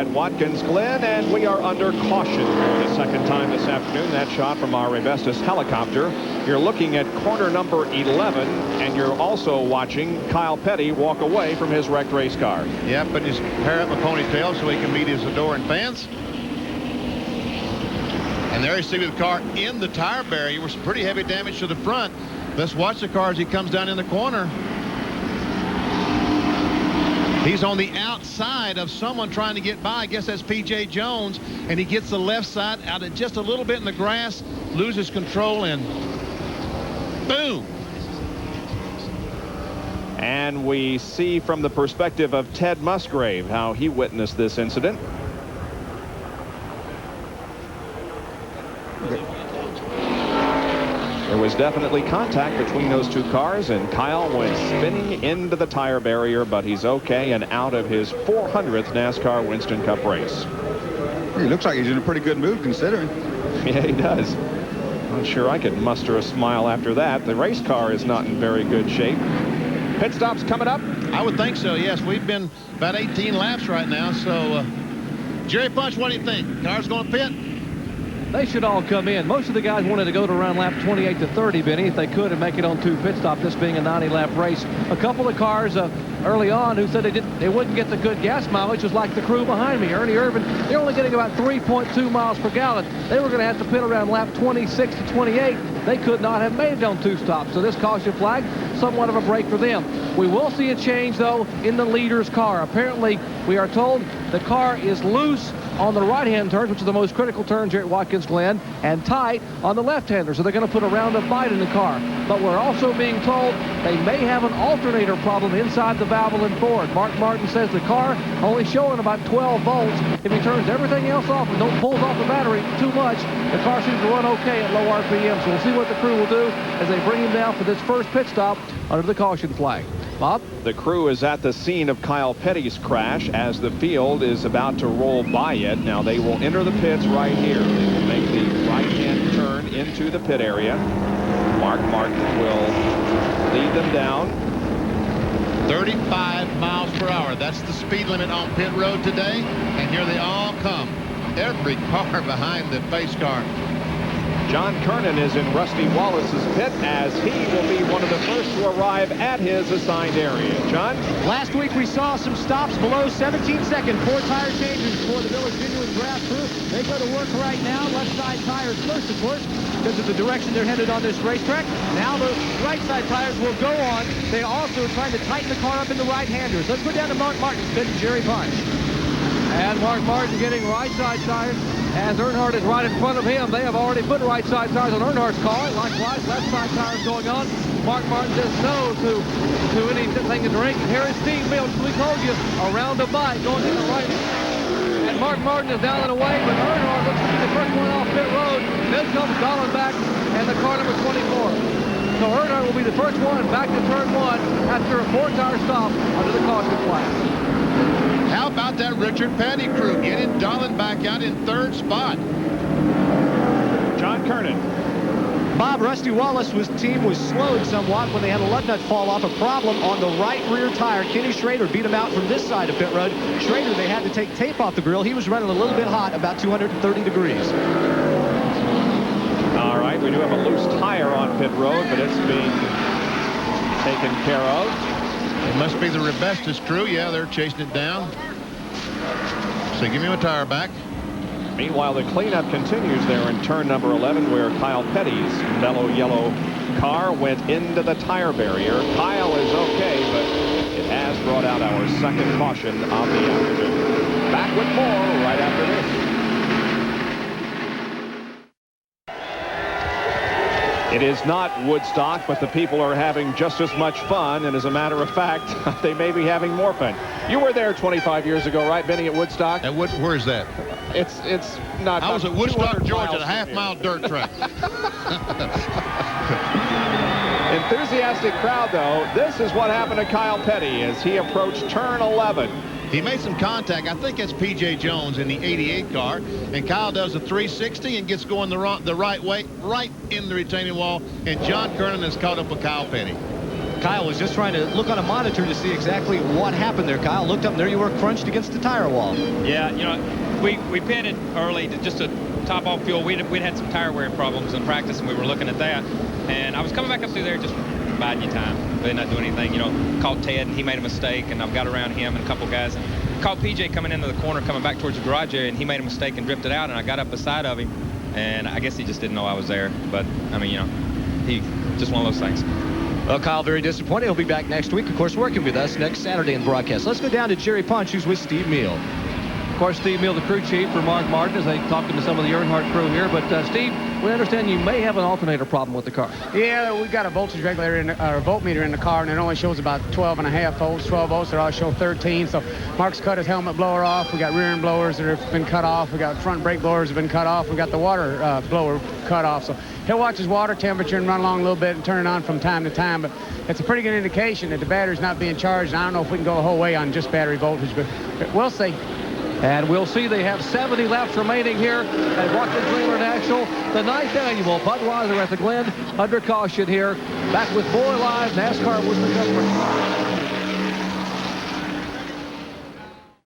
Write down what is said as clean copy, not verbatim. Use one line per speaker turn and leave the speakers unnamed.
at Watkins Glen, and we are under caution for the second time this afternoon. That shot from our Revestis helicopter. You're looking at corner number 11, and you're also watching K.Petty walk away from his wrecked race car.
Yeah, putting his hair up a ponytail so he can meet his adoring fans. And there you see the car in the tire barrier with some pretty heavy damage to the front. Let's watch the car as he comes down in the corner. He's on the outside of someone trying to get by. I guess that's P.J. Jones. And he gets the left side out of just a little bit in the grass, loses control, and boom.
And we see from the perspective of Ted Musgrave how he witnessed this incident. There was definitely contact between those two cars, and Kyle went spinning into the tire barrier, but he's okay and out of his 400th NASCAR Winston Cup race.
He looks like he's in a pretty good mood considering.
Yeah, he does. Not sure I could muster a smile after that. The race car is not in very good shape. Pit stops coming up?
I would think so, yes. We've been about 18 laps right now, so Jerry Punch, what do you think? Car's going to pit?
They should all come in. Most of the guys wanted to go to around lap 28 to 30, Benny, if they could, and make it on 2 pit stops, this being a 90-lap race. A couple of cars early on who said they wouldn't get the good gas mileage, was like the crew behind me. Ernie Irvin, they're only getting about 3.2 miles per gallon. They were going to have to pit around lap 26 to 28. They could not have made it on 2 stops. So this caution flag, somewhat of a break for them. We will see a change, though, in the leader's car. Apparently, we are told the car is loose on the right-hand turns, which are the most critical turns here at Watkins Glen, and tight on the left-hander. So they're going to put a round of bite in the car. But we're also being told they may have an alternator problem inside the Valvoline Ford. Mark Martin says the car only showing about 12 volts. If he turns everything else off and don't pull off the battery too much, the car seems to run okay at low RPM. So we'll see what the crew will do as they bring him down for this first pit stop under the caution flag. Bob?
The crew is at the scene of K.Petty's crash as the field is about to roll by it. Now they will enter the pits right here. They will make the right-hand turn into the pit area. Mark Martin will lead them down.
35 miles per hour. That's the speed limit on pit road today. And here they all come. Every car behind the pace car.
John Kernan is in Rusty Wallace's pit as he will be one of the first to arrive at his assigned area. John?
Last week we saw some stops below 17 seconds. 4 tire changes for the Village Genuine Draft crew. They go to work right now. Left side tires first, of course, because of the direction they're headed on this racetrack. Now the right side tires will go on. They also are trying to tighten the car up in the right-handers. Let's go down to Mark Martin's pit and Jerry Punch.
And Mark Martin getting right side tires. As Earnhardt is right in front of him, they have already put right side tires on Earnhardt's car. Likewise, left side tires going on. Mark Martin says no to anything to drink. And here is Steve Mills. We told you, around the bite going to the right. And Mark Martin is down and away, but Earnhardt looks to be the first one off pit road. Then comes Colin back and the car number 24. So Earnhardt will be the first one back to turn 1 after a 4-tire stop under the caution flag.
How about that Richard Petty crew getting Dahlin back out in 3rd spot?
John Kernan.
Bob, Rusty Wallace's team was slowed somewhat when they had a lug nut fall off. A problem on the right rear tire. Kenny Schrader beat him out from this side of pit road. Schrader, they had to take tape off the grill. He was running a little bit hot, about 230 degrees.
All right, we do have a loose tire on pit road, but it's being taken care of.
It must be the Revestis crew. Yeah, they're chasing it down. So give me my tire back.
Meanwhile, the cleanup continues there in turn number 11, where K.Petty's mellow yellow car went into the tire barrier. Kyle is okay, but it has brought out our second caution of the afternoon. Back with more right after this. It is not Woodstock, but the people are having just as much fun, and as a matter of fact, they may be having more fun. You were there 25 years ago, right, Benny, at Woodstock?
Where is that?
It's not.
I was at Woodstock, Georgia, a half-mile dirt track.
Enthusiastic crowd, though. This is what happened to K.Petty as he approached turn 11.
He made some contact. I think that's P.J. Jones in the 88 car. And Kyle does a 360 and gets going the right way, right in the retaining wall. And John Kernan is caught up with K.Petty.
Kyle was just trying to look on a monitor to see exactly what happened there. Kyle looked up, and there you were crunched against the tire wall.
Yeah, you know, we pitted early just to top off fuel. We'd had some tire wearing problems in practice, and we were looking at that. And I was coming back up through there just biding your time, really not doing anything. You know, called Ted, and he made a mistake, and I've got around him and a couple guys. And called PJ coming into the corner, coming back towards the garage area, and he made a mistake and drifted out, and I got up beside of him, and I guess he just didn't know I was there. But, I mean, you know, he just one of those things.
Well, Kyle, very disappointed. He'll be back next week, of course, working with us next Saturday in broadcast. Let's go down to Jerry Punch, who's with Steve Meal.
Of course, Steve Meal, the crew chief for Mark Martin, as they talking to some of the Earnhardt crew here. But, Steve, we understand you may have an alternator problem with the car.
Yeah, we've got a voltage regulator or a voltmeter in the car, and it only shows about 12.5 volts, 12 volts. It ought to show 13. So Mark's cut his helmet blower off. We got rear end blowers that have been cut off. We got front brake blowers that have been cut off. We got the water blower cut off. So he'll watch his water temperature and run along a little bit and turn it on from time to time. But it's a pretty good indication that the battery's not being charged. And I don't know if we can go the whole way on just battery voltage, but we'll see.
And we'll see. They have 70 laps remaining here at Watkins International, the 9th annual Budweiser at the Glen, under caution here. Back with Boy Live, NASCAR Worcester Cup.